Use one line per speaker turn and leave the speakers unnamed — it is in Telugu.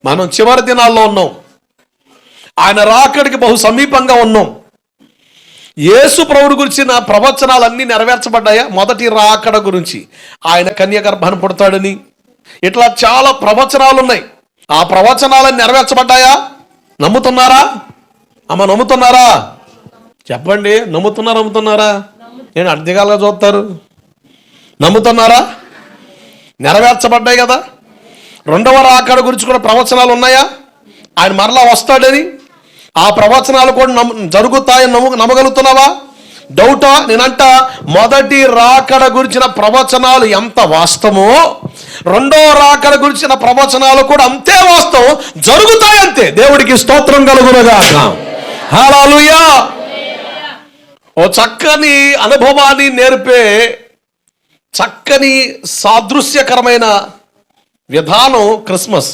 మనం చివరి దినాల్లో ఉన్నాం. ఆయన రాకడికి బహు సమీపంగా ఉన్నాం. యేసు ప్రభువు గురించిన ప్రవచనాలన్నీ నెరవేర్చబడ్డాయా? మొదటి రాకడ గురించి, ఆయన కన్యగర్భాన్ని పుడతాడని, ఇట్లా చాలా ప్రవచనాలు ఉన్నాయి. ఆ ప్రవచనాలన్నీ నెరవేర్చబడ్డాయా? నమ్ముతున్నారా? అమ్మ నమ్ముతున్నారా? చెప్పండి, నమ్ముతున్నారా? నేను అర్థకాలుగా చూస్తారు. నమ్ముతున్నారా? నెరవేర్చబడ్డాయి కదా. రెండవ రాకడ గురించి కూడా ప్రవచనాలు ఉన్నాయా? ఆయన మరలా వస్తాడని, ఆ ప్రవచనాలు కూడా జరుగుతాయని నమ్మగలుగుతున్నావా? డౌటా? నేనంట మొదటి రాకడ గురించిన ప్రవచనాలు ఎంత వాస్తవమో, రెండో రాకడ గురించిన ప్రవచనాలు కూడా అంతే వాస్తవం, జరుగుతాయంతే. దేవుడికి స్తోత్రం కలుగునుగాక. హల్లెలూయా. ఓ చక్కని అనుభవాన్ని నేర్పే చక్కని సాదృశ్యకరమైన విధానం క్రిస్మస్.